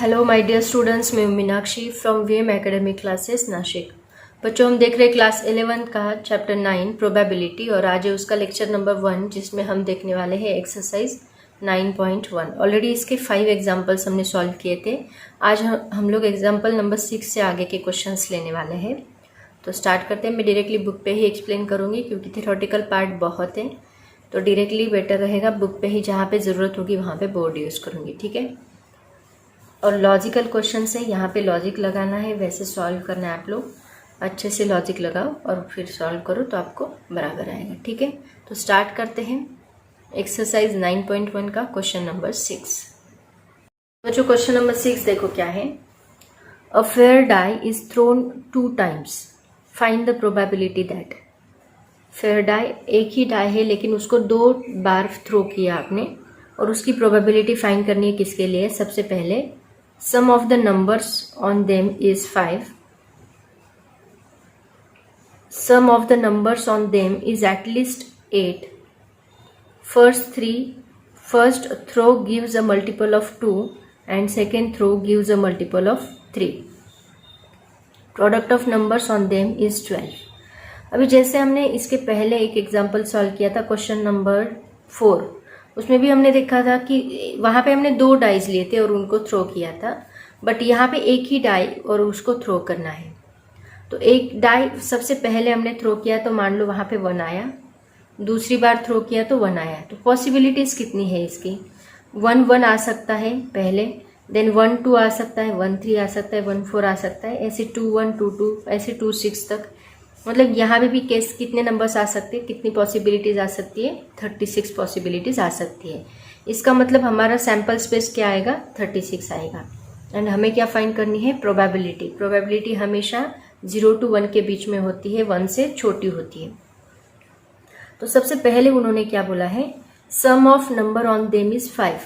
Hello my dear students, मैं Meenakshi from VM academic classes Nashik. बच्चों, हम देख रहे हैं क्लास 11 का चैप्टर 9 प्रोबेबिलिटी और आज है उसका लेक्चर नंबर 1 जिसमें हम देखने वाले हैं एक्सरसाइज 9.1। ऑलरेडी इसके 5 एग्जाम्पल्स हमने सॉल्व किए थे। आज हम लोग एग्जाम्पल नंबर 6 से आगे के क्वेश्चंस लेने वाले हैं। तो स्टार्ट करते हैं। मैं डायरेक्टली बुक पे ही एक्सप्लेन करूँगी क्योंकि थ्योरेटिकल पार्ट बहुत है, तो डायरेक्टली बेटर रहेगा बुक पे ही, जहाँ पे ज़रूरत होगी वहाँ पे बोर्ड यूज़ करूँगी, ठीक है। और लॉजिकल क्वेश्चन है, यहाँ पे लॉजिक लगाना है, वैसे सॉल्व करना है। आप लोग अच्छे से लॉजिक लगाओ और फिर सॉल्व करो तो आपको बराबर आएगा, ठीक है। तो स्टार्ट करते हैं एक्सरसाइज 9.1 का क्वेश्चन नंबर 6। तो जो क्वेश्चन नंबर 6 देखो क्या है। A fair die is thrown 2 times, find the probability that. Fair die, एक ही डाई है लेकिन उसको 2 बार थ्रो किया आपने और उसकी प्रोबेबिलिटी फाइंड करनी है। किसके लिए? सबसे पहले sum of the numbers on them is 5. Sum of the numbers on them is at least 8. First throw gives a multiple of 2 and second throw gives a multiple of 3. Product of numbers on them is 12. अभी जैसे हमने इसके पहले एक example solve किया था question number 4, उसमें भी हमने देखा था कि वहाँ पे हमने 2 डाइज लिए थे और उनको थ्रो किया था, बट यहाँ पे एक ही डाई और उसको थ्रो करना है। तो एक डाई सबसे पहले हमने थ्रो किया तो मान लो वहाँ पे 1 आया, दूसरी बार थ्रो किया तो 1 आया। तो पॉसिबिलिटीज कितनी है इसकी? 1 आ सकता है पहले, देन 1 2 आ सकता है, 1 3 आ सकता है, 1 4 आ सकता है, ऐसे 2 1 2 2 ऐसे 2 6 तक। मतलब यहाँ पे भी केस कितने नंबर्स आ सकते हैं, कितनी पॉसिबिलिटीज आ सकती है? 36 पॉसिबिलिटीज आ सकती है। इसका मतलब हमारा सैम्पल स्पेस क्या आएगा? 36 आएगा। एंड हमें क्या फाइंड करनी है? प्रोबेबिलिटी। प्रोबेबिलिटी हमेशा 0 to 1 के बीच में होती है, 1 से छोटी होती है। तो सबसे पहले उन्होंने क्या बोला है? Sum of number on them is 5।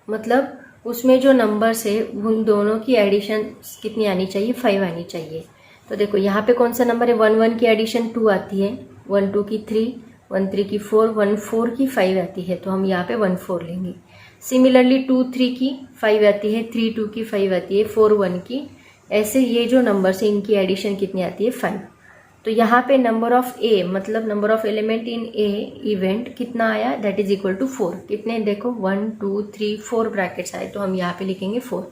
मतलब उसमें जो नंबर्स है उन दोनों की एडिशन कितनी आनी चाहिए? 5 आनी चाहिए। तो देखो यहाँ पे कौन सा नंबर है? 1 1 की एडिशन 2 आती है, 1 2 की 3, 1 3 की 4, 1 4 की 5 आती है, तो हम यहाँ पे 1 4 लेंगे। सिमिलरली 2 3 की 5 आती है, 3 2 की 5 आती है, 4 1 की, ऐसे ये जो नंबर्स है इनकी एडिशन कितनी आती है? 5। तो यहाँ पे नंबर ऑफ ए, मतलब number of element in A event कितना आया? That is equal to 4। कितने? देखो 1 2 3 4 ब्रैकेट्स आए, तो हम यहाँ पे लिखेंगे 4।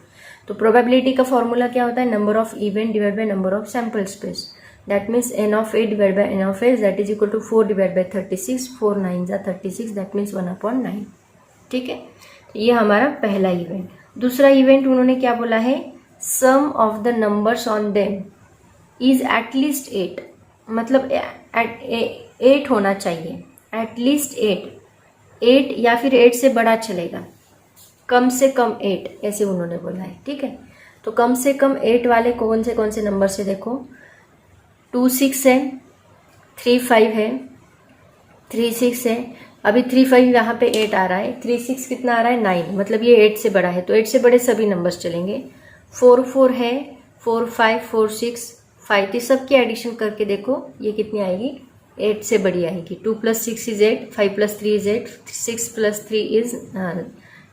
तो प्रोबेबिलिटी का फॉर्मूला क्या होता है? Number of event divide by number of sample space. That means n of A divide by n of S, that is equal to 4 divide by 36। 4 9 जा 36, दैट मीन्स 1/9। ठीक है, ये हमारा पहला इवेंट। दूसरा इवेंट उन्होंने क्या बोला है? Sum of the numbers on them is at least 8। मतलब 8 होना चाहिए, एटलीस्ट 8 या फिर 8 से बड़ा चलेगा, कम से कम 8, ऐसे उन्होंने बोला है। ठीक है, तो कम से कम 8 वाले कौन से नंबर से? देखो 2 6 है, 3 5 है, 3 6 है। अभी 3 5 यहाँ पे 8 आ रहा है, 3 6 कितना आ रहा है? 9, मतलब ये 8 से बड़ा है, तो 8 से बड़े सभी नंबर्स चलेंगे। 4 4 है, 4 5 4 6 5, तो सबकी एडिशन करके देखो ये कितनी आएगी? 8 से बड़ी आएगी। 2 + 6 इज 8, 5 + 3 इज 8, 6 + 3 इज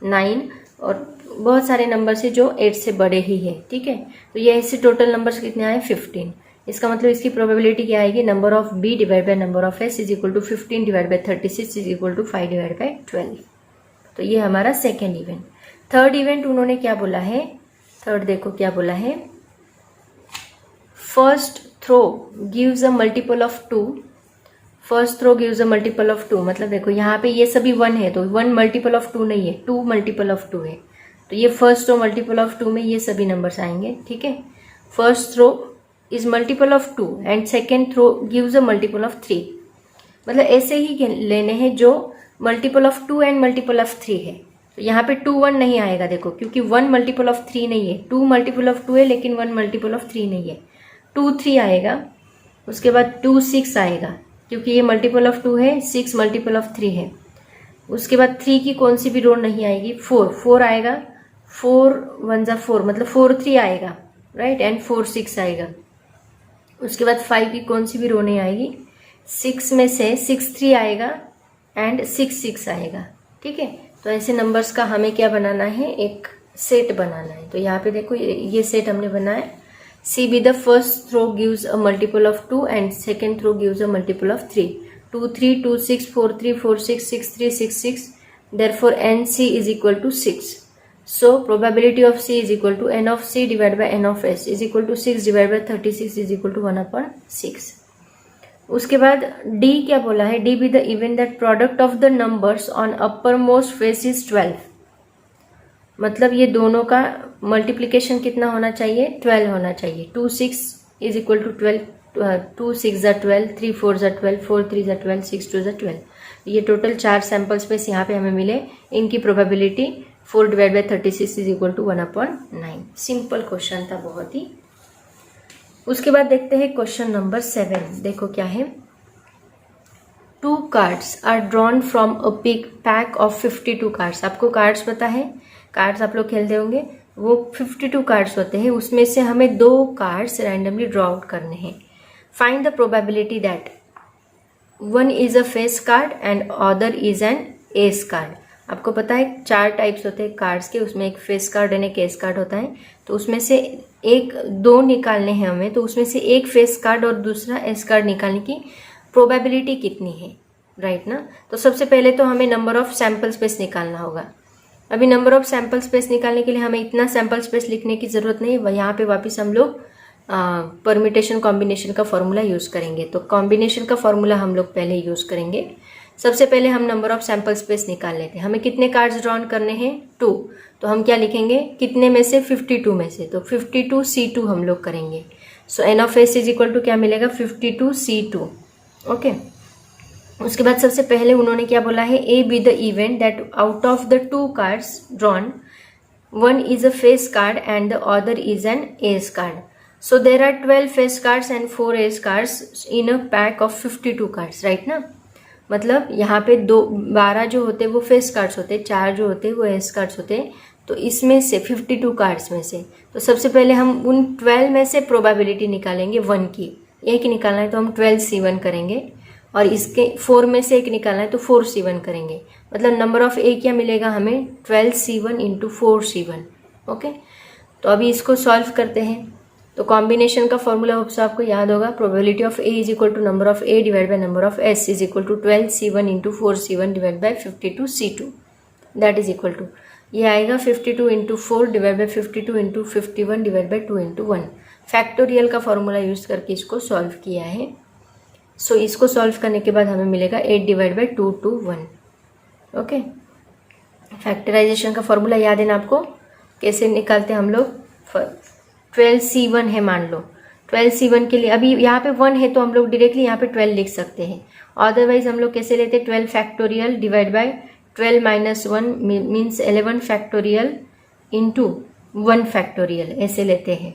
9, और बहुत सारे नंबर से जो 8 से बड़े ही है। ठीक है, तो ये ऐसे टोटल नंबर्स कितने आए? 15। इसका मतलब इसकी प्रोबेबिलिटी क्या आएगी? Number of B divide by number of S is equal to 15 divide by 36 is equal to 5 divide by 12। तो ये हमारा सेकेंड इवेंट। थर्ड इवेंट उन्होंने क्या बोला है? थर्ड देखो क्या बोला है। First throw gives a multiple of 2। First throw gives a multiple of 2, मतलब देखो यहाँ पे ये सभी 1 है, तो 1 मल्टीपल ऑफ 2 नहीं है, 2 मल्टीपल ऑफ 2 है। तो ये फर्स्ट थ्रो मल्टीपल ऑफ 2 में ये सभी नंबर्स आएंगे। ठीक है, first throw is multiple of 2 and second throw gives a multiple of 3। मतलब ऐसे ही लेने हैं जो multiple of 2 and multiple of 3 है। तो यहाँ पे 2 1 नहीं आएगा, देखो, क्योंकि 1 मल्टीपल ऑफ 3 नहीं है, 2 मल्टीपल ऑफ 2 है लेकिन 1 मल्टीपल ऑफ 3 नहीं है। 2 3 आएगा, उसके बाद 2 6 आएगा, क्योंकि ये मल्टीपल ऑफ 2 है, 6 मल्टीपल ऑफ 3 है। उसके बाद 3 की कौन सी भी रो नहीं आएगी, 4 4 आएगा, 4 1 जा 4, मतलब 4 3 आएगा, राइट, एंड 4 6 आएगा। उसके बाद 5 की कौन सी भी रो नहीं आएगी, 6 में से 6 3 आएगा एंड 6 6 आएगा। ठीक है, तो ऐसे नंबर्स का हमें क्या बनाना है? एक सेट बनाना है। तो यहाँ पे देखो ये सेट हमने बनाया। C be the first throw gives a multiple of 2 and second throw gives a multiple of 3। 2 3 2 6 4 3 4 6 6 3 6 6, therefore NC is equal to 6. So probability of C is equal to N of C divided by N of S is equal to 6 divided by 36 is equal to 1/6. उसके बाद D क्या बोला है, D be the event that product of the numbers on uppermost face is 12. मतलब ये दोनों का multiplication कितना होना चाहिए, 12 होना चाहिए। 2 6 is equal to 12, 2 6 are 12, 3 4 are 12, 4 3 are 12, 6 2 are 12। ये टोटल 4 सैंपल स्पेस यहाँ पे हमें मिले। इनकी probability 4 divide by 36 is equal to 1/9। Simple question था बहुत ही। उसके बाद देखते हैं क्वेश्चन नंबर 7। देखो क्या है। 2 cards are drawn from a big pack of 52 cards. आपको कार्ड्स पता है, कार्ड्स आप लोग खेलते होंगे, वो 52 कार्ड्स होते हैं। उसमें से हमें 2 कार्ड्स रैंडमली ड्रॉ आउट करने हैं। Find the probability that one is a face card and other is an S card. आपको पता है 4 टाइप्स होते हैं कार्ड्स के, उसमें एक फेस कार्ड एंड एक एस कार्ड होता है। तो उसमें से 2 निकालने हैं हमें। तो उसमें से एक फेस कार्ड और दूसरा एस कार्ड निकालने की प्रोबेबिलिटी कितनी है, राइट ना। तो सबसे पहले तो हमें नंबर ऑफ सैंपल स्पेस निकालना होगा। अभी नंबर ऑफ सैंपल स्पेस निकालने के लिए हमें इतना सैंपल स्पेस लिखने की जरूरत नहीं है। यहाँ पे वापस हम लोग परमिटेशन कॉम्बिनेशन का फॉर्मूला यूज करेंगे। तो कॉम्बिनेशन का फॉर्मूला हम लोग पहले यूज करेंगे। सबसे पहले हम नंबर ऑफ सैंपल स्पेस निकाल लेते हैं। हमें कितने कार्ड्स ड्रॉन करने हैं, 2। तो हम क्या लिखेंगे, कितने में से, 52 में से। तो 52 C2 हम लोग करेंगे। So N of S is equal to क्या मिलेगा, 52 C2। ओके। उसके बाद सबसे पहले उन्होंने क्या बोला है, A be the event that out of the 2 cards drawn, one is a face card and the other is an ace card. So there are 12 face cards and 4 ace cards in a pack of 52 cards, right ना। मतलब यहाँ पे 12 जो होते हैं वो face cards होते हैं, 4 जो होते हैं वो एस कार्ड्स होते हैं। तो इसमें से 52 कार्ड्स में से, तो सबसे पहले हम उन 12 में से प्रोबेबिलिटी निकालेंगे 1 की। एक निकालना है तो हम 12 C1 करेंगे, और इसके 4 में से एक निकालना है तो 4 C1 करेंगे। मतलब नंबर ऑफ ए क्या मिलेगा हमें, 12 C1 इंटू 4 C1। ओके। तो अभी इसको सॉल्व करते हैं। तो कॉम्बिनेशन का फॉर्मूला होप्स आपको याद होगा। Probability of A is equal to number of A divide by number of S is equal to 12 C1 into 4 C1 divide by 52 C2। That is equal to, ये आएगा 52 into 4 divide by 52 into 51 divide by 2 into 1। Factorial का formula use करके इसको solve किया है। सो इसको solve करने के बाद हमें मिलेगा 8 divide by 2 to 1। Okay. Factorization का फॉर्मूला याद है ना आपको, कैसे निकालते हैं हम लोग। 12 C1 है मान लो, 12 C1 के लिए अभी यहाँ पे 1 है तो हम लोग डायरेक्टली यहाँ पे 12 लिख सकते हैं। अदरवाइज हम लोग कैसे लेते हैं, 12 factorial divide by 12 minus 1 means 11 factorial into 1 factorial, ऐसे लेते हैं।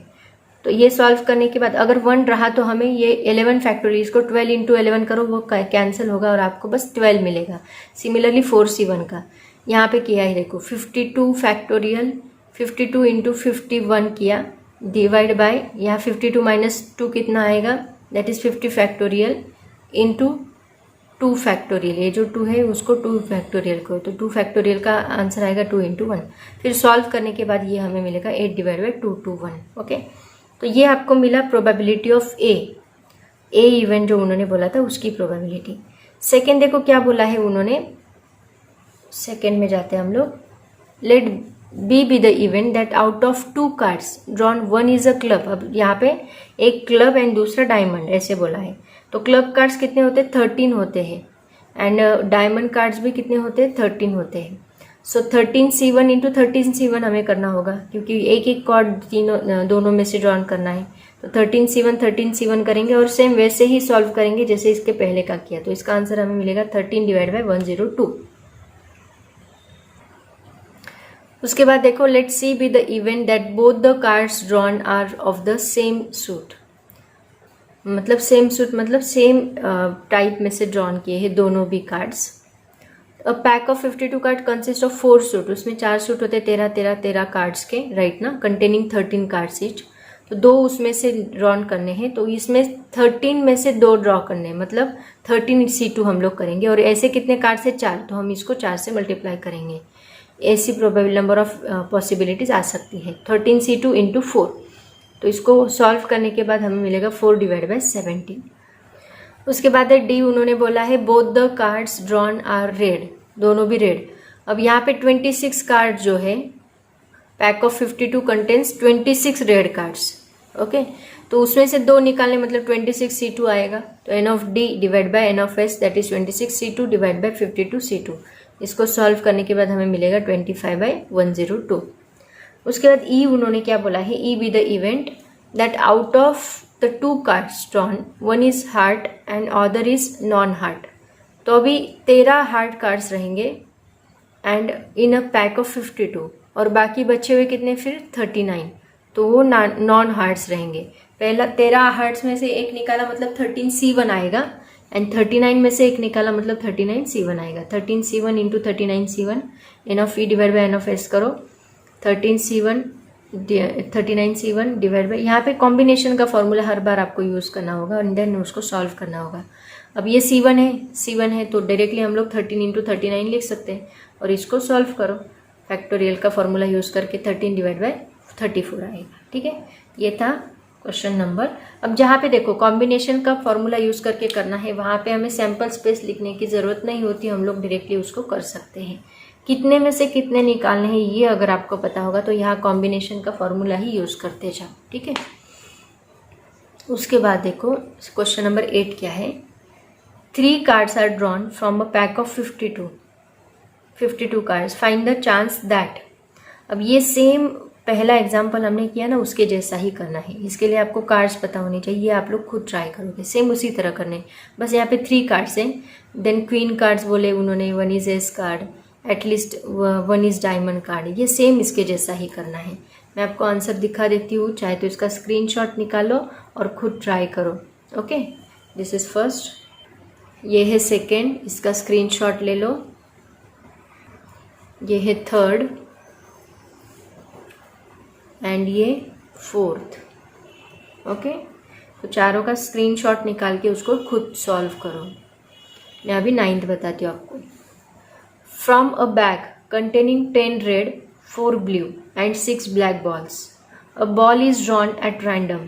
तो ये सॉल्व करने के बाद अगर 1 रहा तो हमें ये 11 फैक्टोरियल, इसको 12 इंटू 11 करो, वो कैंसिल होगा और आपको बस 12 मिलेगा। सिमिलरली 4 C1 का यहाँ पे किया है, देखो 52 फैक्टोरियल 52 इंटू 51 किया डिवाइड बाय, यहाँ 52 माइनस 2 कितना आएगा, that is 50 factorial into 2 factorial. ये जो 2 है उसको 2 फैक्टोरियल को, तो 2 फैक्टोरियल का आंसर आएगा 2 इंटू 1। फिर सॉल्व करने के बाद ये हमें मिलेगा 8 डिवाइड बाई 2 to 1। ओके। तो ये आपको मिला प्रोबेबिलिटी ऑफ ए इवेंट जो उन्होंने बोला था उसकी प्रोबेबिलिटी। सेकेंड देखो क्या बोला है उन्होंने, सेकेंड में जाते हैं हम लोग। Let B be the event that out of 2 cards drawn one is a club. अब यहाँ पे एक क्लब एंड दूसरा डायमंड ऐसे बोला है। तो क्लब कार्ड्स कितने होते हैं, 13 होते हैं, एंड डायमंड कार्ड्स भी कितने होते हैं, 13 होते हैं। सो 13 C1 इंटू 13 C1 हमें करना होगा, क्योंकि एक एक कार्ड दोनों में से ड्रॉन करना है। तो 13 C1 करेंगे और सेम वैसे ही सॉल्व करेंगे जैसे इसके पहले का किया। तो इसका आंसर हमें मिलेगा 13 डिवाइड बाई 102। उसके बाद देखो, let C be the event that both the cards drawn are of the same suit. मतलब सेम सूट मतलब सेम टाइप में से ड्रॉन किए हैं दोनों भी cards. A pack of 52 card consist of 4 suit. उसमें 4 सूट होते हैं 13 कार्ड्स के, राइट ना, कंटेनिंग 13 कार्ड्स ईच। तो 2 उसमें से ड्रॉन करने हैं। तो इसमें 13 में से 2 ड्रॉ करने हैं, मतलब 13 C2 हम लोग करेंगे। और ऐसे कितने कार्ड्स है, 4, तो हम इसको 4 से मल्टीप्लाई करेंगे। ऐसी प्रोबेबल नंबर ऑफ पॉसिबिलिटीज आ सकती है। 13C2 इंटू 4, तो इसको सॉल्व करने के बाद हमें मिलेगा 4 डिवाइड बाई 17। उसके बाद है डी, उन्होंने बोला है both the cards drawn are red, दोनों भी रेड। अब यहाँ पे 26 कार्ड जो है, pack of 52 contains 26 red cards, okay. तो उसमें से 2 निकालने मतलब 26C2 आएगा। तो N of D divide by N of S that is 26C2 divide by 52C2। इसको सॉल्व करने के बाद हमें मिलेगा 25/102। उसके बाद ई उन्होंने क्या बोला है, E B the event that out of the 2 cards drawn one is heart and other is non heart. तो अभी 13 हार्ट कार्ड्स रहेंगे and in a pack of 52, और बाकी बचे हुए कितने फिर 39, तो वो नॉन हार्ट्स रहेंगे। पहला 13 हार्ट्स में से एक निकाला मतलब 13C1 आएगा, एंड 39 में से एक निकाला मतलब 39C1 आएगा। 13C1 into 39C1, N of E divide by N of S करो, 39C1 डिवाइड बाई, यहाँ पे कॉम्बिनेशन का फॉर्मूला हर बार आपको यूज़ करना होगा एंड देन उसको सॉल्व करना होगा। अब ये C1 है तो डायरेक्टली हम लोग 13 इंटू 39 लिख सकते हैं, और इसको सॉल्व करो फैक्टोरियल का फॉर्मूला यूज़ करके 13 डिवाइड बाई 34 आएगा। ठीक है, ये था क्वेश्चन नंबर। अब जहाँ पे देखो कॉम्बिनेशन का फॉर्मूला यूज़ करके करना है, वहाँ पे हमें सैम्पल स्पेस लिखने की ज़रूरत नहीं होती, हम लोग डायरेक्टली उसको कर सकते हैं। कितने में से कितने निकालने हैं ये अगर आपको पता होगा तो यहाँ कॉम्बिनेशन का फॉर्मूला ही यूज़ करते जाओ। ठीक है, उसके बाद देखो क्वेश्चन नंबर 8 क्या है। 3 cards are drawn from a pack of 52 cards, find the chance that. अब ये सेम पहला एग्जाम्पल हमने किया ना, उसके जैसा ही करना है। इसके लिए आपको कार्ड्स पता होने चाहिए, आप लोग खुद ट्राई करोगे, सेम उसी तरह करने। बस यहाँ पे 3 कार्ड्स हैं, देन क्वीन कार्ड्स बोले उन्होंने, 1 is S card, at least 1 is diamond card, ये सेम इसके जैसा ही करना है। मैं आपको आंसर दिखा देती हूँ, चाहे तो इसका स्क्रीनशॉट निकालो और खुद ट्राई करो। ओके, दिस इज फर्स्ट, ये है सेकेंड, इसका स्क्रीनशॉट ले लो, ये है थर्ड, एंड ये 4th। ओके, तो चारों का स्क्रीनशॉट निकाल के उसको खुद सॉल्व करो। मैं अभी 9th बताती हूँ आपको। From a bag containing 10 red, 4 blue and 6 black balls, a ball is drawn at random,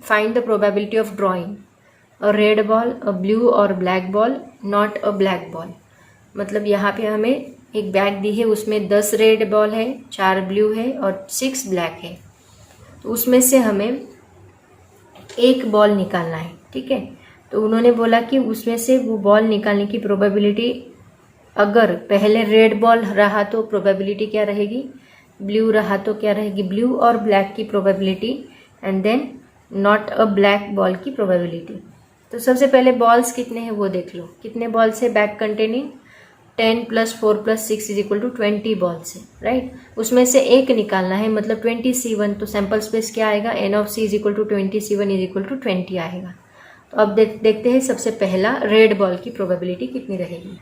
find the probability of drawing a red ball, a blue और black ball, not a black ball. मतलब यहाँ पे हमें एक bag दी है, उसमें 10 red ball है, 4 blue है और 6 ब्लैक है, तो उसमें से हमें एक बॉल निकालना है। ठीक है, तो उन्होंने बोला कि उसमें से वो बॉल निकालने की प्रोबेबिलिटी, अगर पहले रेड बॉल रहा तो प्रोबेबिलिटी क्या रहेगी, ब्लू रहा तो क्या रहेगी, ब्लू और ब्लैक की probability, and then not a black ball की प्रोबेबिलिटी। तो सबसे पहले बॉल्स कितने हैं वो देख लो, कितने बॉल्स है बैग कंटेनिंग 10 + 4 + 6 = 20 बॉल्स है, राइट। उसमें से एक निकालना है, मतलब 20C1, तो सैम्पल स्पेस क्या आएगा, n of c = 20C1 = 20 आएगा। तो अब देखते हैं सबसे पहला रेड बॉल की प्रोबेबिलिटी कितनी रहेगी।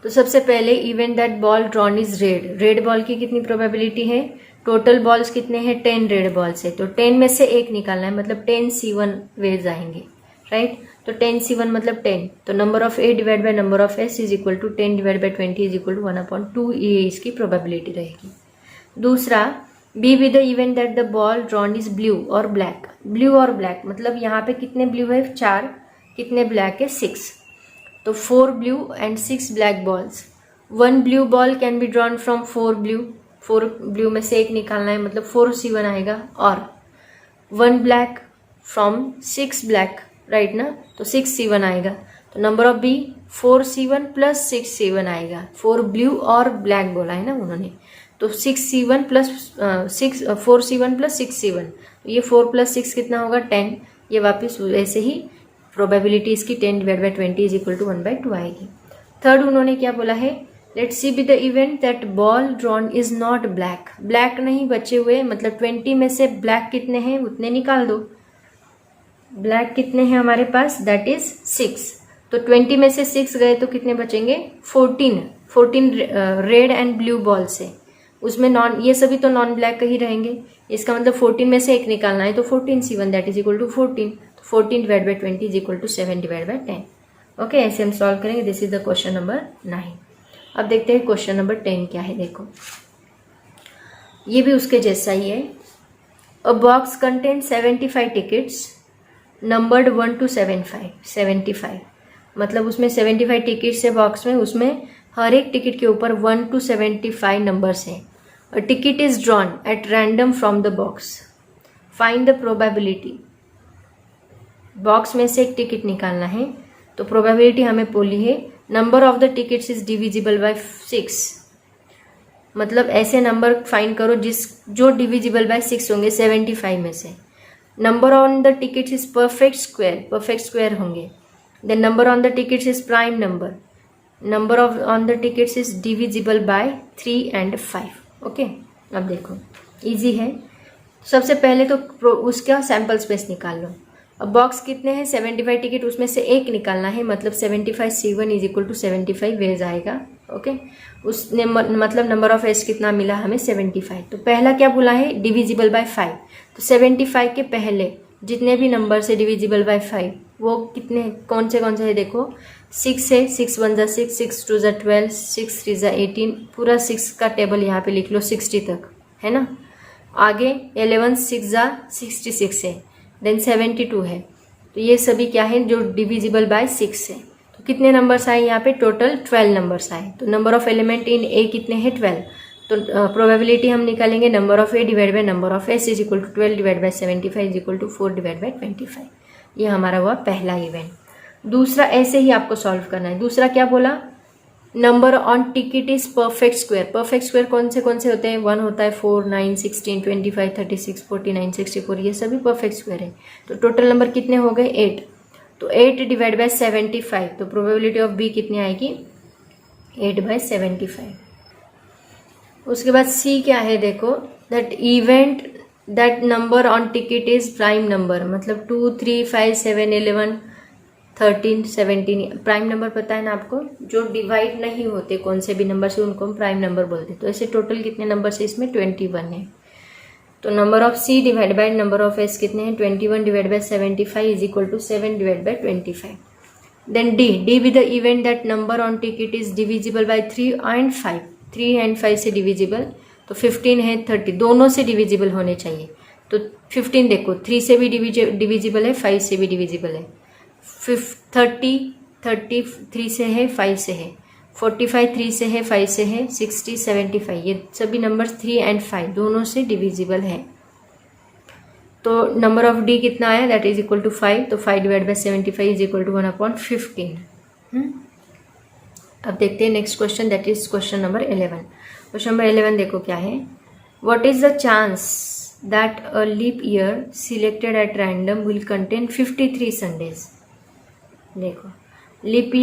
तो सबसे पहले event that ball drawn is red, red ball की कितनी प्रोबेबिलिटी है, टोटल बॉल्स कितने हैं 10 रेड बॉल्स है, तो 10 में से एक निकालना है, मतलब 10C1 वेज आएंगे, राइट। तो 10C1 मतलब 10, तो number of A divide by number of S = 10 divide by 20 = 1/2, ये इसकी प्रोबेबिलिटी रहेगी। दूसरा, be with the event that the ball drawn is blue और ब्लैक, ब्लू और ब्लैक मतलब यहाँ पे कितने ब्लू है 4, कितने ब्लैक है 6, तो 4 blue and 6 black balls. 1 blue ball can be drawn from 4 blue, 4 blue में से एक निकालना है, मतलब 4C1 आएगा, और 1 ब्लैक फ्रॉम 6 ब्लैक, राइट ना, तो 6C1 आएगा। तो number of B 4C1 + 6C1 आएगा, 4 ब्लू और ब्लैक बोला है ना उन्होंने, तो 4C1 + 6C1, तो ये 4 + 6 कितना होगा 10, ये वापस वैसे ही प्रोबेबिलिटी इसकी 10 डिवाइड बाय 20 = 1/2 आएगी। थर्ड उन्होंने क्या बोला है, let's C be the event that ball drawn is not black, black नहीं बचे हुए, मतलब 20 में से ब्लैक कितने हैं उतने निकाल दो, ब्लैक कितने हैं हमारे पास, दैट इज 6, तो 20 में से 6 गए तो कितने बचेंगे 14 रेड एंड ब्लू बॉल से, उसमें ये सभी तो नॉन ब्लैक ही रहेंगे, इसका मतलब 14 में से एक निकालना है, तो 14C1 that is equal to 14, 14 divide by 20 = 7 divide by 10। Okay, ऐसे हम सॉल्व करेंगे। This is the question number 9। अब देखते हैं क्वेश्चन नंबर 10 क्या है। देखो ये भी उसके जैसा ही है। अ box contain 75 tickets numbered 1 to 75 मतलब उसमें 75 टिकट्स है बॉक्स में, उसमें हर एक टिकट के ऊपर 1 to 75 नंबर्स हैं। A ticket is drawn at random from the box, find the probability. Box में से एक टिकट निकालना है, तो प्रोबेबिलिटी हमें बोली है number of the tickets is divisible bye 6, मतलब ऐसे नंबर फाइंड करो जो डिविजिबल बाय 6 होंगे 75 में से। Number on the tickets is perfect square होंगे। Then number on the tickets is prime number on the tickets is divisible by 3 and 5। Okay, अब देखो इजी है। सबसे पहले तो उसका सैम्पल स्पेस निकाल लो। अब बॉक्स कितने हैं 75 टिकट, उसमें से एक निकालना है, मतलब 75 C1 is equal to 75 ways आएगा। ओके, उसने मतलब नंबर ऑफ एस कितना मिला हमें 75। तो पहला क्या बोला है डिविजिबल बाय 5, तो 75 के पहले जितने भी नंबर से डिविजिबल बाय 5 वो कितने कौन से है देखो 6 है, 6 1 जा 6, 6 2 जा 12, 6 3 जा 18, पूरा 6 का टेबल यहाँ पे लिख लो 60 तक है ना। आगे 11 6 जा 66 है, देन 72 है। तो ये सभी क्या है जो डिविजिबल बाय 6 है। तो कितने नंबर्स आए यहाँ पे टोटल 12 नंबर्स आए। तो number of element in A कितने हैं 12। तो प्रोबेबिलिटी हम निकालेंगे number of A divide by number of S is equal to 12 divide by 75 is equal to 4 divide by 25। ये हमारा हुआ पहला इवेंट। दूसरा ऐसे ही आपको सॉल्व करना है। दूसरा क्या बोला number on ticket is perfect square कौन से होते हैं 1 होता है 4 9 16 25 36 49 64, ये सभी परफेक्ट स्क्वायर है। तो टोटल नंबर कितने हो गए 8। तो 8 डिवाइड बाय 75, तो प्रोबेबिलिटी ऑफ बी कितनी आएगी 8/75। उसके बाद सी क्या है देखो that event that number on ticket is prime number, मतलब 2 3 5 7 11 13 17 प्राइम नंबर पता है ना आपको, जो डिवाइड नहीं होते कौन से भी नंबर से उनको हम प्राइम नंबर बोलते हैं। तो ऐसे टोटल कितने नंबर से इसमें 21 है। तो number of C divide by number of S कितने हैं 21 divide by 75 is equal to 7 divide by 25। Then D with the event that number on ticket is divisible by 3 and 5, 3 and 5 से divisible, तो 15 है 30, दोनों से डिविजिबल होने चाहिए। तो 15 देखो 3 से भी डिविजिबल है 5 से भी डिविजिबल है, 30 3 से है 5 से है, 45 3 से है 5 से है, 60 75, ये सभी नंबर्स 3 and 5 दोनों से डिविजिबल है। तो नंबर ऑफ डी कितना आया दैट इज इक्वल टू 5, तो 5 divide by 75 is equal to 1/15। अब देखते हैं next question that is question number 11। Question number 11 देखो क्या है what is the chance that a leap year selected at random will contain 53 Sundays. देखो leap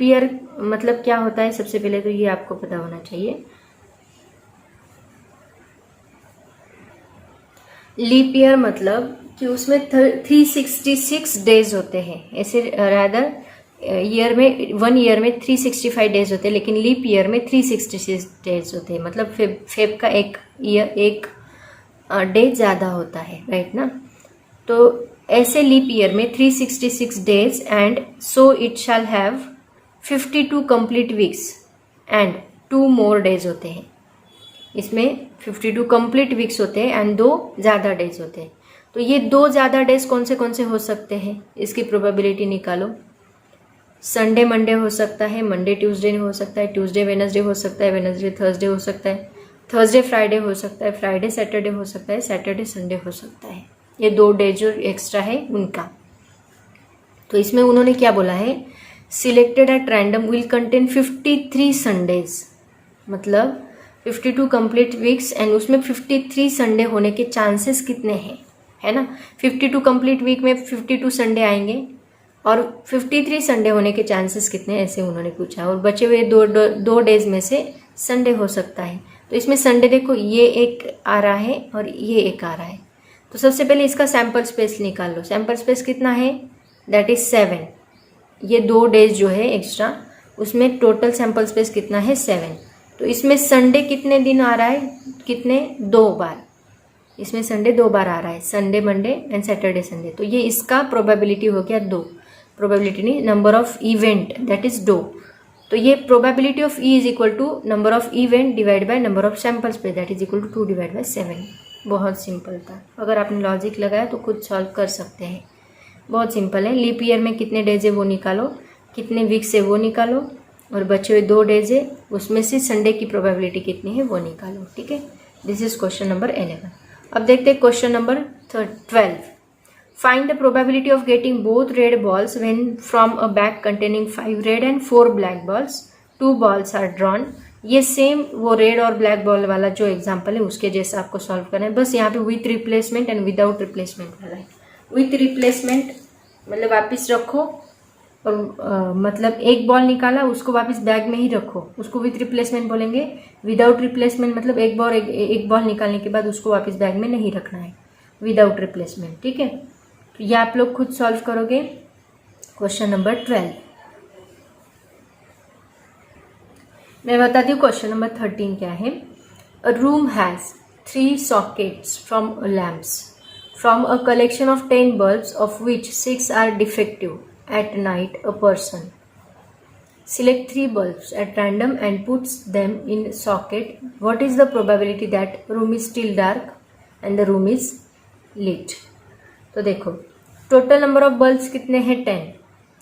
year मतलब क्या होता है, सबसे पहले तो ये आपको पता होना चाहिए। लीप ईयर मतलब कि उसमें 366 डेज होते हैं, ऐसे रादर ईयर में 1 ईयर में 365 डेज होते हैं, लेकिन लीप ईयर में 366 डेज होते हैं, मतलब फेब का एक डे ज़्यादा होता है, राइट ना। तो ऐसे लीप ईयर में 366 days and so it shall have 52 complete weeks and 2 more days होते हैं। इसमें 52 कंप्लीट वीक्स होते हैं एंड 2 ज़्यादा डेज होते हैं। तो ये 2 ज़्यादा डेज कौन से हो सकते हैं, इसकी प्रोबेबिलिटी निकालो। संडे मंडे हो सकता है, मंडे ट्यूसडे हो सकता है, ट्यूसडे वेनसडे हो सकता है, वेनसडे थर्सडे हो सकता है, थर्सडे फ्राइडे हो सकता है, फ्राइडे सैटरडे हो सकता है, सैटरडे संडे हो सकता है। ये 2 डेज जो एक्स्ट्रा है उनका। तो इसमें उन्होंने क्या बोला है selected at random will contain 53 Sundays, मतलब 52 कंप्लीट वीक्स एंड उसमें 53 संडे होने के चांसेस कितने हैं, है ना। 52 कंप्लीट वीक में 52 संडे आएंगे और 53 संडे होने के चांसेस कितने, ऐसे उन्होंने पूछा। और बचे हुए दो डेज में से संडे हो सकता है। तो इसमें संडे देखो ये एक आ रहा है और ये एक आ रहा है। तो सबसे पहले इसका सैम्पल स्पेस निकाल लो। सैम्पल स्पेस कितना है दैट इज 7। ये 2 डेज जो है एक्स्ट्रा उसमें टोटल सैम्पल स्पेस कितना है 7। तो इसमें संडे कितने दिन आ रहा है, कितने 2 बार, इसमें संडे 2 बार आ रहा है, Sunday Monday and Saturday Sunday. तो ये इसका प्रोबेबिलिटी हो गया 2, प्रोबेबिलिटी नहीं number of event that is 2। तो ये probability of E is equal to number of event divide by number of samples पे, that is equal to 2 divide by 7। बहुत सिंपल था, अगर आपने लॉजिक लगाया तो खुद सॉल्व कर सकते हैं। बहुत सिंपल है। लीप ईयर में कितने डेज है वो निकालो, कितने वीक्स है वो निकालो, और बचे हुए 2 डेज है उसमें से संडे की प्रोबेबिलिटी कितनी है वो निकालो। ठीक है, दिस इज क्वेश्चन नंबर 11। अब देखते हैं question number 12। Find the probability of getting both red balls when from a bag containing 5 red and 4 black balls, 2 balls are drawn. ये सेम वो रेड और ब्लैक बॉल वाला जो एग्जाम्पल है उसके जैसा आपको सॉल्व करना है, बस यहाँ पे with replacement and without replacement वाला है। विथ रिप्लेसमेंट मतलब वापिस रखो, और मतलब एक बॉल निकाला उसको वापस बैग में ही रखो, उसको विथ रिप्लेसमेंट बोलेंगे। विदाउट रिप्लेसमेंट मतलब एक बॉल निकालने के बाद उसको वापस बैग में नहीं रखना है, विदाउट रिप्लेसमेंट। ठीक है, तो ये आप लोग खुद सॉल्व करोगे। क्वेश्चन नंबर 12 मैं बताती हूँ। क्वेश्चन नंबर 13 क्या है। A room has 3 sockets from lamps from a collection of 10 bulbs of which 6 are defective. At night, a person select 3 bulbs at random and puts them in socket. What is the probability that room is still dark and the room is lit? तो देखो, total number of bulbs कितने हैं 10,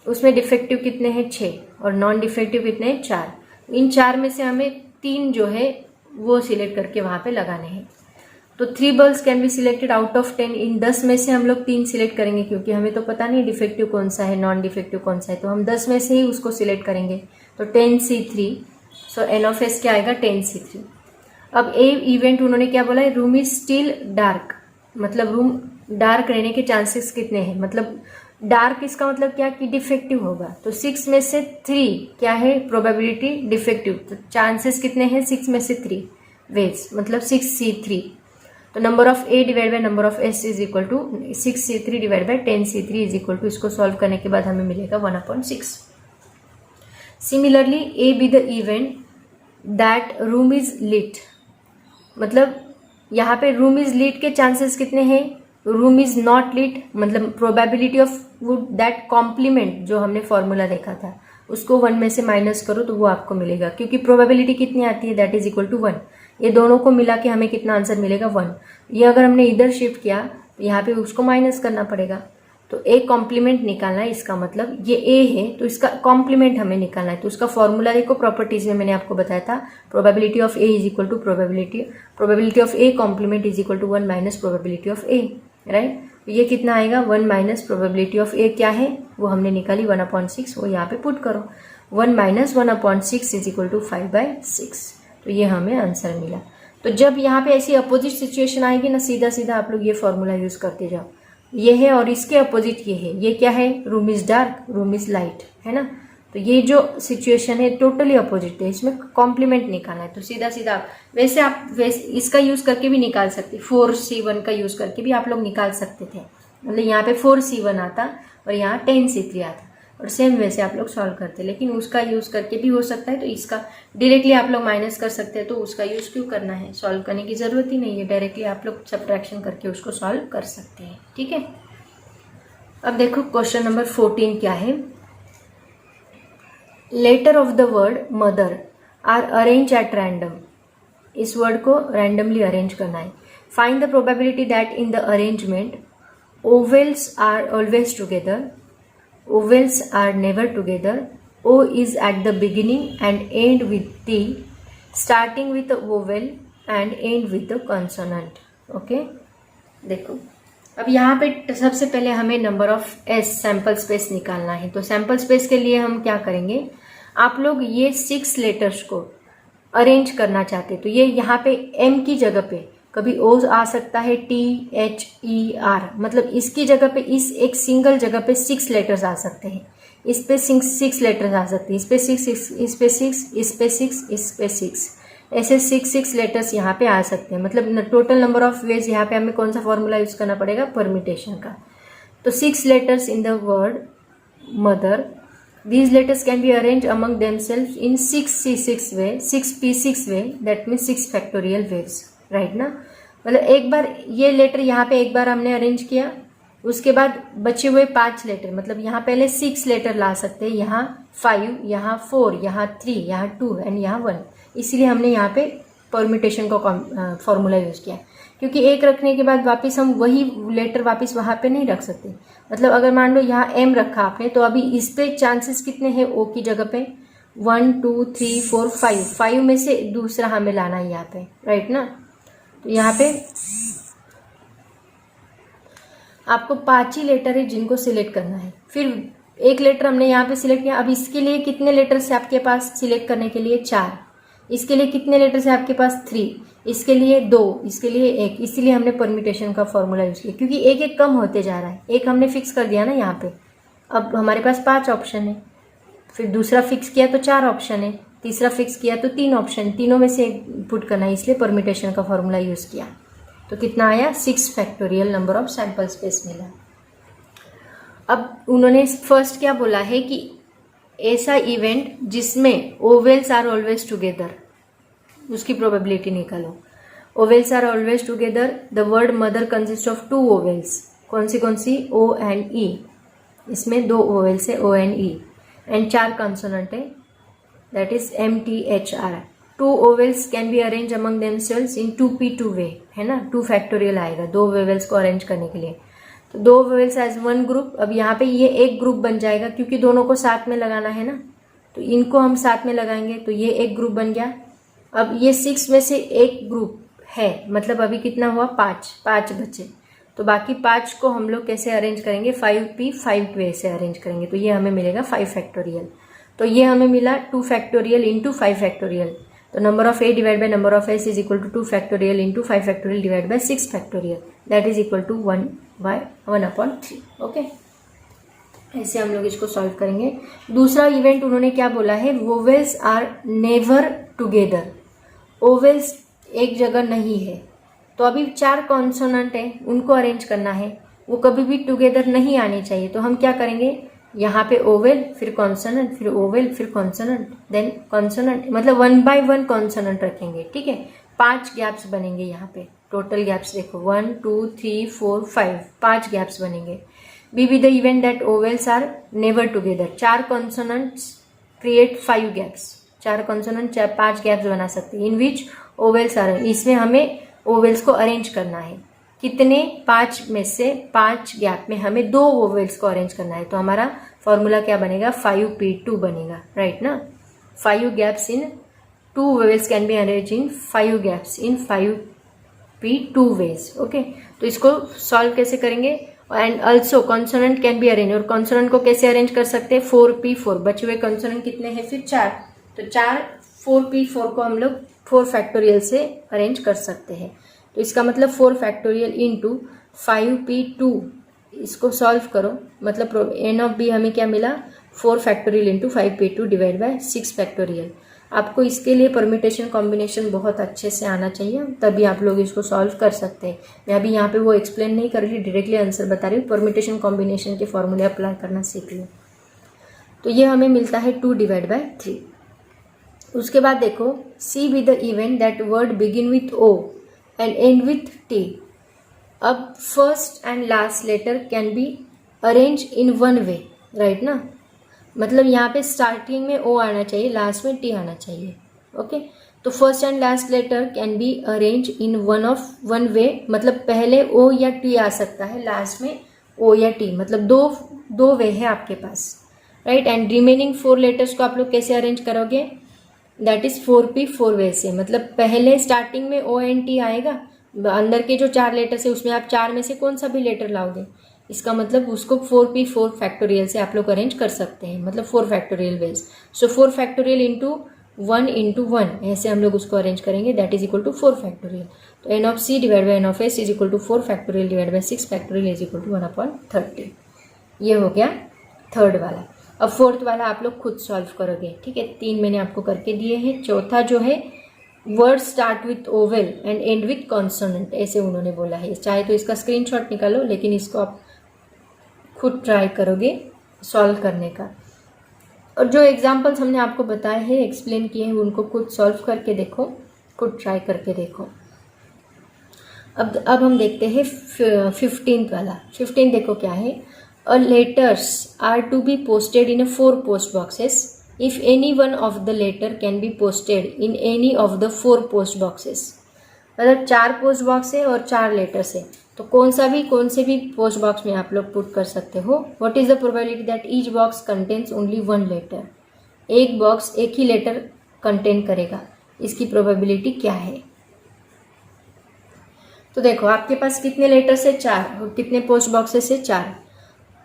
उसमें defective कितने हैं 6 और non defective कितने हैं 4। इन 4 में से हमें 3 जो है वो सिलेक्ट करके वहां पे लगाने हैं। तो 3 bulbs can be selected out of 10। इन 10 में से हम लोग 3 सिलेक्ट करेंगे, क्योंकि हमें तो पता नहीं डिफेक्टिव कौन सा है नॉन डिफेक्टिव कौन सा है, तो हम 10 में से ही उसको सिलेक्ट करेंगे। तो 10C3, so N of S क्या आएगा 10C3। अब ए इवेंट उन्होंने क्या बोला है, रूम इज स्टिल डार्क, मतलब रूम डार्क रहने के चांसेस कितने हैं, मतलब डार्क इसका मतलब क्या कि डिफेक्टिव होगा। तो 6 में से 3 क्या है प्रोबेबिलिटी डिफेक्टिव, तो चांसेस कितने हैं 6 में से 3 वेज, मतलब 6C3। तो number of A divide by number of S is equal to 6C3 divide by 10C3 is equal to, इसको सॉल्व करने के बाद हमें मिलेगा 1/6। Similarly A be the event that room is lit, मतलब यहाँ पे रूम इज लिट के चांसेस कितने हैं, रूम इज नॉट लिट मतलब probability of would that complement जो हमने फॉर्मूला देखा था उसको 1 में से माइनस करो तो वो आपको मिलेगा, क्योंकि प्रोबेबिलिटी कितनी आती है दैट इज इक्वल टू 1। ये दोनों को मिला के हमें कितना आंसर मिलेगा 1। ये अगर हमने इधर शिफ्ट किया तो यहाँ पे उसको माइनस करना पड़ेगा। तो ए कॉम्प्लीमेंट निकालना है, इसका मतलब ये ए है तो इसका कॉम्प्लीमेंट हमें निकालना है। तो उसका फॉर्मूला देखो, प्रॉपर्टीज में मैंने आपको बताया था probability of A is equal to probability of A complement is equal to 1 minus probability of A, right. ये कितना आएगा 1 माइनस प्रोबेबिलिटी ऑफ ए क्या है वो हमने निकाली 1/6, वो यहाँ पे पुट करो। 1 माइनस 1/6 इज इक्वल टू 5/6, तो ये हमें आंसर मिला। तो जब यहाँ पे ऐसी अपोजिट सिचुएशन आएगी ना, सीधा सीधा आप लोग ये फॉर्मूला यूज करते जाओ। ये है और इसके अपोजिट ये है, ये क्या है room is dark room is light, है ना। तो ये जो सिचुएशन है टोटली अपोजिट है, इसमें कॉम्प्लीमेंट निकालना है। तो सीधा सीधा वैसे आप इसका यूज करके भी निकाल सकते, 4C1 का यूज करके भी आप लोग निकाल सकते थे, मतलब यहाँ पे 4C1 आता और यहाँ 10C3 आता और सेम वैसे आप लोग सॉल्व करते, लेकिन उसका यूज करके भी हो सकता है। तो इसका डायरेक्टली आप लोग माइनस कर सकते हैं, तो उसका यूज क्यों करना है, सॉल्व करने की जरूरत ही नहीं है, डायरेक्टली आप लोग सब्ट्रैक्शन करके उसको सॉल्व कर सकते हैं। ठीक है, अब देखो क्वेश्चन नंबर 14 क्या है। Letter of the word mother are arrange at random, इस वर्ड को रैंडमली अरेंज करना है। Find the probability that in the arrangement vowels are always together, ovals are never together, O is at the beginning and end with T, starting with the vowel and end with the consonant. Okay, देखो अब यहाँ पे सबसे पहले हमें number of S sample space निकालना है। तो सैम्पल स्पेस के लिए हम क्या करेंगे, आप लोग ये 6 लेटर्स को अरेंज करना चाहते तो ये यहाँ पे एम की जगह पे कभी ओ आ सकता है, THER, मतलब इसकी जगह पे इस एक सिंगल जगह पे 6 लेटर्स आ सकते हैं, इस पे 6 लेटर्स आ सकते हैं, इस पे 6, इस पे 6, इस पे 6, इस पे 6, ऐसे 6 लेटर्स यहाँ पे आ सकते हैं। मतलब टोटल नंबर ऑफ वेज यहाँ पे हमें कौन सा फॉर्मूला यूज करना पड़ेगा, परम्यूटेशन का। तो 6 letters in the word mother, these letters can be arranged among themselves in 6C6 way, 6P6 way, that means 6 factorial ways, right ना। मतलब एक बार ये लेटर यहाँ पे एक बार हमने अरेंज किया, उसके बाद बचे हुए 5 लेटर, मतलब यहाँ पहले 6 लेटर ला सकते हैं, यहाँ 5, यहाँ 4, यहाँ 3, यहाँ 2 एंड यहाँ 1, इसीलिए हमने यहाँ पे परम्यूटेशन का फॉर्मूला यूज़ किया, क्योंकि एक रखने के बाद वापस हम वही लेटर वापस वहाँ पे नहीं रख सकते। मतलब अगर मान लो यहाँ m रखा आपने, तो अभी इस पे चांसेस कितने हैं o की जगह पे, 1 2 3 4 5 में से दूसरा हमें लाना है यहाँ पे, राइट ना। तो यहाँ पे आपको 5 ही लेटर है जिनको सिलेक्ट करना है। फिर एक लेटर हमने यहाँ पे सिलेक्ट किया, अब इसके लिए कितने लेटर से आपके पास सिलेक्ट करने के लिए 4, इसके लिए कितने लेटर से आपके पास 3, इसके लिए 2, इसके लिए 1, इसीलिए हमने परम्यूटेशन का फॉर्मूला यूज किया, क्योंकि एक एक कम होते जा रहा है। एक हमने फिक्स कर दिया ना यहाँ पे, अब हमारे पास 5 ऑप्शन है, फिर दूसरा फिक्स किया तो 4 ऑप्शन है, तीसरा फिक्स किया तो 3 ऑप्शन, तीनों में से एक पुट करना है, इसलिए परम्यूटेशन का फॉर्मूला यूज किया। तो कितना आया, 6 factorial number of sample space मिला। अब उन्होंने फर्स्ट क्या बोला है कि ऐसा इवेंट जिसमें ओवेल्स आर ऑलवेज टुगेदर, उसकी प्रोबेबिलिटी निकालो। Vowels are always together, the word mother consist of 2 vowels, कौन सी, ओ एंड ई, इसमें 2 ओवेल्स है, O and E, and 4 consonant है, that is MTHR। 2 vowels can be arrange among themselves in 2p2 ways, है ना, 2 factorial आएगा 2 vowels को arrange करने के लिए। तो 2 ओवेल्स एज 1 ग्रुप, अब यहाँ पे ये एक ग्रुप बन जाएगा, क्योंकि दोनों को साथ में लगाना है ना, तो इनको हम साथ में लगाएंगे, तो ये एक ग्रुप बन गया। अब ये 6 में से एक ग्रुप है, मतलब अभी कितना हुआ, 5 बचे, तो बाकी 5 को हम लोग कैसे अरेंज करेंगे, 5p5 से अरेंज करेंगे, तो ये हमें मिलेगा 5 फैक्टोरियल। तो ये हमें मिला 2 फैक्टोरियल इंटू 5 फैक्टोरियल, तो number of a divide by number of s is equal to 2 factorial into 5 factorial divide by 6 factorial, that is equal to 1/3। Okay, ऐसे हम लोग इसको सॉल्व करेंगे। दूसरा इवेंट उन्होंने क्या बोला है, vowels are never together, vowels एक जगह नहीं है, तो अभी 4 कॉन्सोनेंट है, उनको अरेंज करना है, वो कभी भी टुगेदर नहीं आने चाहिए। तो हम क्या करेंगे, यहाँ पे ओवेल, फिर कॉन्सोनेंट, फिर ओवेल, फिर कॉन्सोनेंट, देन कॉन्सोनेंट, मतलब 1 by 1 कॉन्सोनेंट रखेंगे, ठीक है। 5 गैप्स बनेंगे यहाँ पे, टोटल गैप्स देखो 1 2 3 4 5 गैप्स बनेंगे। Be the event that vowels are never together, 4 consonants create 5 gaps, 4 consonant 5 gaps बना सकते हैं, इन विच ओवेल्स आर, इसमें हमें ओवेल्स को अरेंज करना है, कितने, 5 में से 5 गैप में हमें 2 ओवेल्स को अरेंज करना है, तो हमारा फॉर्मूला क्या बनेगा, 5p2 बनेगा, राइट ना। 5 gaps in 2 vowels can be arrange in 5 gaps in 5p2 ways. Okay, तो इसको सॉल्व कैसे करेंगे, and also consonant can be arrange, और कॉन्सोनेंट को कैसे अरेंज कर सकते हैं, 4p4, बचे हुए कॉन्सोनेंट कितने हैं, फिर 4, तो 4p4 को हम लोग 4 फैक्टोरियल से अरेंज कर सकते हैं। तो इसका मतलब 4 फैक्टोरियल इंटू 5p2, इसको सॉल्व करो, मतलब n ऑफ b हमें क्या मिला, 4 factorial into 5p2 divide by 6 factorial. आपको इसके लिए परम्यूटेशन कॉम्बिनेशन बहुत अच्छे से आना चाहिए, तभी आप लोग इसको सॉल्व कर सकते हैं। मैं अभी यहाँ पे वो एक्सप्लेन नहीं कर रही, डायरेक्टली आंसर बता रही हूँ, परम्यूटेशन कॉम्बिनेशन के फॉर्मूले अप्लाई करना सीख लो। तो ये हमें मिलता है 2 डिवाइड बाय 3। उसके बाद देखो, C be the event that word begin with O and end with T. अब first and last letter can be arrange in 1 way, right ना, मतलब यहाँ पे स्टार्टिंग में O आना चाहिए, लास्ट में T आना चाहिए। ओके, तो first and last letter can be arrange in 1 way, मतलब पहले O या T आ सकता है, लास्ट में O या T, मतलब दो वे है आपके पास, राइट। एंड रिमेनिंग 4 लेटर्स को आप लोग कैसे अरेंज करोगे, दैट इज 4p4 वे से, मतलब पहले स्टार्टिंग में O एंड T आएगा, अंदर के जो 4 लेटर्स है उसमें आप 4 में से कौन सा भी लेटर लाओगे, इसका मतलब उसको 4p4 फैक्टोरियल से आप लोग अरेंज कर सकते हैं, मतलब 4 factorial ways. So 4 factorial into 1, ऐसे हम लोग उसको अरेंज करेंगे, that is equal to 4 factorial. तो n of c divide by n of s is equal to 4 factorial divide by 6 factorial is equal to 1/30। ये हो गया थर्ड वाला। अब फोर्थ वाला आप लोग खुद सॉल्व करोगे, ठीक है। 3 मैंने आपको करके दिए हैं। चौथा जो है, word start with oval and and with consonant, ऐसे उन्होंने बोला है। चाहे तो इसका स्क्रीनशॉट निकालो, लेकिन इसको आप खुद ट्राई करोगे सॉल्व करने का। और जो एग्जाम्पल्स हमने आपको बताए हैं, एक्सप्लेन किए हैं, उनको खुद सॉल्व करके देखो, खुद ट्राई करके देखो। अब हम देखते हैं 15th वाला। 15 देखो क्या है, a letters are to be posted in 4 post boxes if any one of the letter can be posted in any of the 4 post boxes. मतलब 4 पोस्ट बॉक्स है और 4 लेटर्स है, तो कौन से भी पोस्ट बॉक्स में आप लोग पुट कर सकते हो। What is the probability that each box contains only 1 letter. एक बॉक्स एक ही लेटर कंटेन करेगा, इसकी प्रोबेबिलिटी क्या है। तो देखो आपके पास कितने लेटर से 4, कितने पोस्ट बॉक्सेस से 4,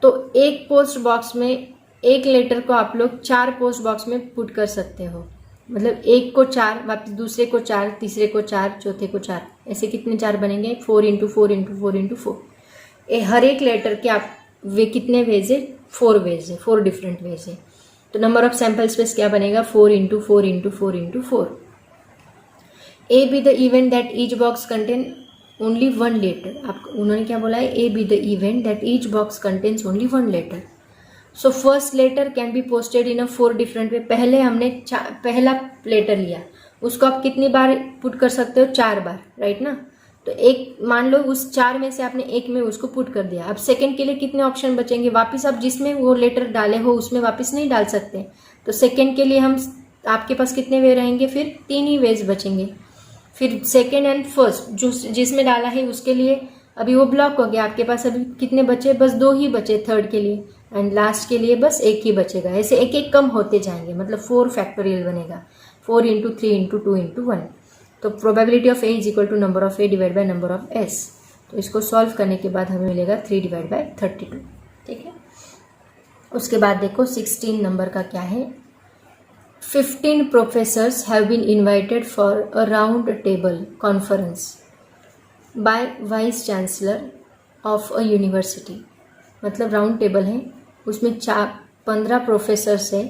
तो एक पोस्ट बॉक्स में एक लेटर को आप लोग 4 पोस्ट बॉक्स में पुट कर सकते हो। मतलब एक को 4, वापस दूसरे को 4, तीसरे को 4, चौथे को 4, ऐसे कितने 4 बनेंगे, 4 इंटू 4 इंटू 4 इंटू 4। हर एक लेटर के आप वे कितने वेज है, 4 वेज है, 4 डिफरेंट वेज है। तो नंबर ऑफ सैंपल स्पेस क्या बनेगा, 4 into 4 into 4 into 4। A be the event that each box contain only 1 letter. आप उन्होंने क्या बोला है, A be the event that each box contains only 1 letter. So first letter can be posted in 4 different way. पहले हमने पहला letter लिया, उसको आप कितनी बार पुट कर सकते हो, 4 बार, राइट ना। तो एक मान लो उस 4 में से आपने एक में उसको पुट कर दिया। अब सेकंड के लिए कितने ऑप्शन बचेंगे, वापस आप जिसमें वो लेटर डाले हो उसमें वापस नहीं डाल सकते। तो सेकंड के लिए हम आपके पास कितने वे रहेंगे, फिर 3 ही वेज बचेंगे। फिर सेकंड एंड फर्स्ट जो जिसमें डाला है उसके लिए अभी वो ब्लॉक हो गया, आपके पास अभी कितने बचे, बस 2 ही बचे थर्ड के लिए, एंड लास्ट के लिए बस 1 ही बचेगा। ऐसे एक एक कम होते जाएंगे, मतलब 4 फैक्टोरियल बनेगा, 4 इंटू 3 इंटू 2 इंटू 1। तो probability of A is equal to number of A divide by number of S. तो इसको सॉल्व करने के बाद हमें मिलेगा 3 डिवाइड बाय 32, ठीक है। उसके बाद देखो 16 नंबर का क्या है, 15 professors have been invited for a round table conference by vice chancellor of a university. मतलब राउंड टेबल है, उसमें 15 प्रोफेसर्स है,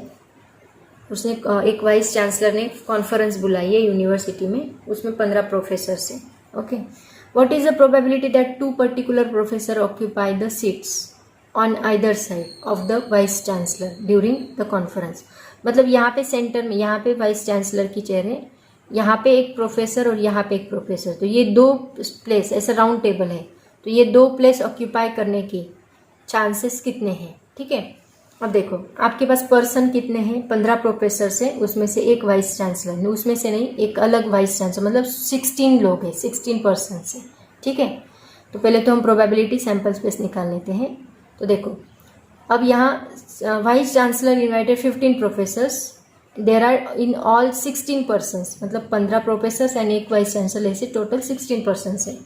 उसने एक वाइस चांसलर ने कॉन्फ्रेंस बुलाई है यूनिवर्सिटी में, उसमें 15 प्रोफेसर्स है, okay. What is the probability that 2 particular professor occupy the seats on either side of the vice chancellor during the conference. मतलब यहाँ पे सेंटर में, यहाँ पे वाइस चांसलर की चेयर है, यहाँ पे एक प्रोफेसर और यहाँ पे एक प्रोफेसर, तो ये 2 प्लेस, ऐसा राउंड टेबल है, तो ये 2 प्लेस ऑक्यूपाई करने की चांसेस कितने हैं, ठीक है। अब देखो आपके पास पर्सन कितने हैं, 15 प्रोफेसर से, उसमें से एक वाइस चांसलर, उसमें से नहीं, एक अलग वाइस चांसलर, मतलब 16 लोग हैं, 16 पर्सन से, ठीक है। तो पहले तो हम प्रोबेबिलिटी सैंपल स्पेस निकाल लेते हैं। तो देखो अब यहाँ vice chancellor invited 15 professors, there are in all 16 persons, मतलब 15 प्रोफेसर्स एंड एक वाइस चांसलर, ऐसे टोटल 16 पर्सन्स है।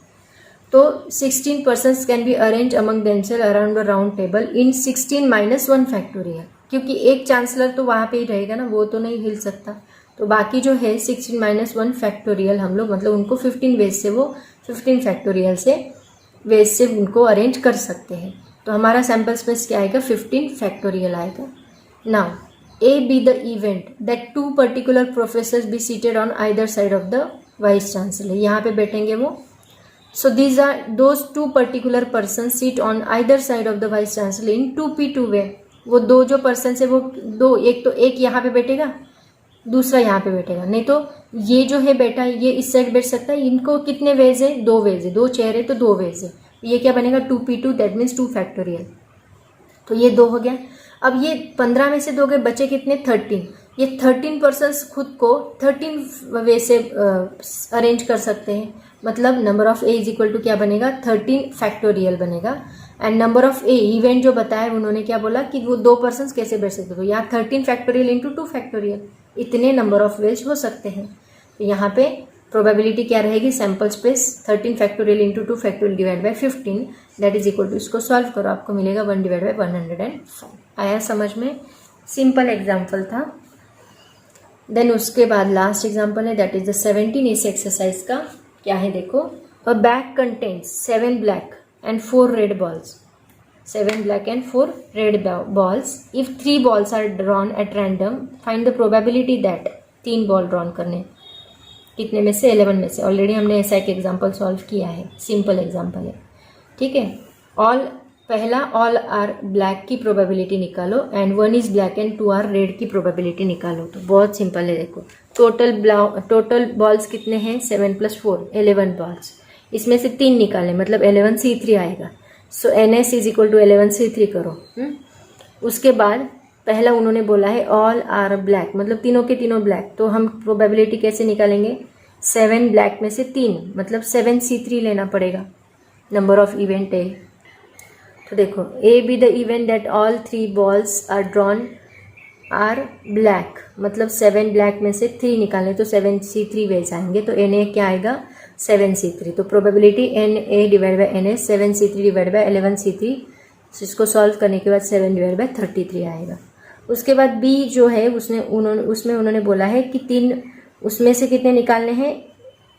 तो 16 persons can be arrange among themselves around the round table in 16 minus 1 factorial, क्योंकि एक चांसलर तो वहाँ पे ही रहेगा ना, वो तो नहीं हिल सकता। तो बाकी जो है 16 माइनस 1 फैक्टोरियल हम लोग, मतलब उनको 15 वेज से, वो 15 फैक्टोरियल से वेज से उनको अरेंज कर सकते हैं। तो हमारा सैम्पल स्पेस क्या आएगा, 15 फैक्टोरियल आएगा। Now A be the event that 2 particular professors be seated on either side of the vice chancellor, यहाँ पे बैठेंगे वो। So these are those 2 particular persons sit on either side of the vice chancellor in 2p2 way। वो 2 जो person है वो 2, एक तो एक यहाँ पे बैठेगा, दूसरा यहाँ पे बैठेगा, नहीं तो ये जो है बैठा है ये इस साइड बैठ सकता है। इनको कितने वेज है, 2 वेज है, 2 चेयर है तो 2 वेज है। ये क्या बनेगा, 2p2, दैट मीन्स 2 फैक्टोरियल। तो ये 2 हो गया। अब ये 15 में से 2 गए, बचे कितने, 13। ये 13 पर्सन्स खुद को 13 वे से अरेंज कर सकते हैं। मतलब number of A is equal to क्या बनेगा, 13 फैक्टोरियल बनेगा। And number of A event जो बताया उन्होंने क्या बोला कि वो 2 पर्सन्स कैसे बैठ सकते हो, यहाँ 13 फैक्टोरियल इंटू 2 फैक्टोरियल, इतने नंबर ऑफ वेज हो सकते हैं। तो यहाँ पे प्रोबेबिलिटी क्या रहेगी, sample space 13 factorial into 2 factorial divide by 15, that is equal to, इसको सॉल्व करो आपको मिलेगा 1 डिवाइड बाई 105। आया समझ में, सिंपल एग्जाम्पल था। देन उसके बाद लास्ट एग्जाम्पल है, दैट इज द 17 इस एक्सरसाइज का क्या है देखो, a bag contains 7 black and 4 red balls, 7 black and 4 red balls. If 3 balls are drawn at random, find the probability that, 3 ball drawn करने, कितने में से, 11 में से। ऑलरेडी हमने ऐसा एक एग्जाम्पल सॉल्व किया है, सिंपल एग्जाम्पल है, ठीक है। पहला ऑल आर ब्लैक की प्रोबेबिलिटी निकालो and 1 is black and 2 are red की प्रोबेबिलिटी निकालो। तो बहुत सिंपल है, देखो टोटल बॉल्स कितने हैं, 7 + 4 11 बॉल्स। इसमें से 3 निकालें, मतलब 11C3 आएगा। So NS is equal to 11C3 करो। उसके बाद पहला उन्होंने बोला है ऑल आर ब्लैक, मतलब तीनों के तीनों ब्लैक, तो हम प्रोबेबिलिटी कैसे निकालेंगे? 7 ब्लैक में से 3, मतलब 7C3 लेना पड़ेगा। नंबर ऑफ इवेंट ए, तो देखो A be the event that all 3 balls are drawn are black, मतलब 7 ब्लैक में से 3 निकालें तो 7C3 वेज आएंगे, तो NA क्या आएगा? 7C3। तो probability NA divide by NA 7C3 divide by 11C3, इसको सॉल्व करने के बाद 7 डिवाइड बाई 33 आएगा। उसके बाद B जो है उसमें उन्होंने बोला है कि 3 उसमें से कितने निकालने हैं,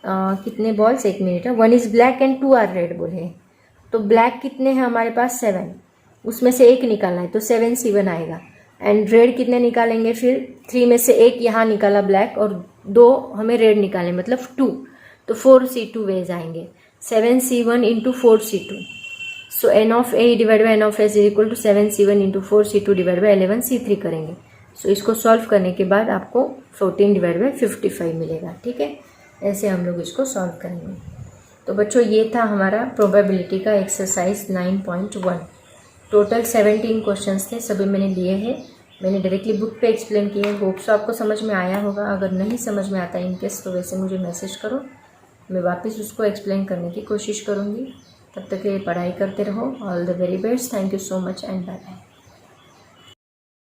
कितने balls, 1 minute, 1 is black and 2 are red बोले हैं। तो ब्लैक कितने हैं हमारे पास? 7, उसमें से 1 निकालना है तो 7C1 आएगा। एंड रेड कितने निकालेंगे? फिर 3 में से 1 यहाँ निकाला ब्लैक और 2 हमें रेड निकाले, मतलब 2, तो 4C2 वेज आएंगे। 7C1 into 4C2, so N of A divide by N of S is equal to 7C1 into 4C2 divide by 11C3 करेंगे। सो इसको सॉल्व करने के बाद आपको 14 डिवाइड बाई 55 मिलेगा। ठीक है, ऐसे हम लोग इसको सॉल्व करेंगे। तो बच्चों ये था हमारा प्रोबेबिलिटी का एक्सरसाइज 9.1। टोटल 17 क्वेश्चंस थे, सभी मैंने लिए हैं, मैंने डायरेक्टली बुक पे एक्सप्लेन किए। होप्स आपको समझ में आया होगा। अगर नहीं समझ में आता इनकेस तो वैसे मुझे मैसेज करो, मैं वापस उसको एक्सप्लेन करने की कोशिश करूँगी। तब तक ये पढ़ाई करते रहो। All the very best, thank you so much and bye bye.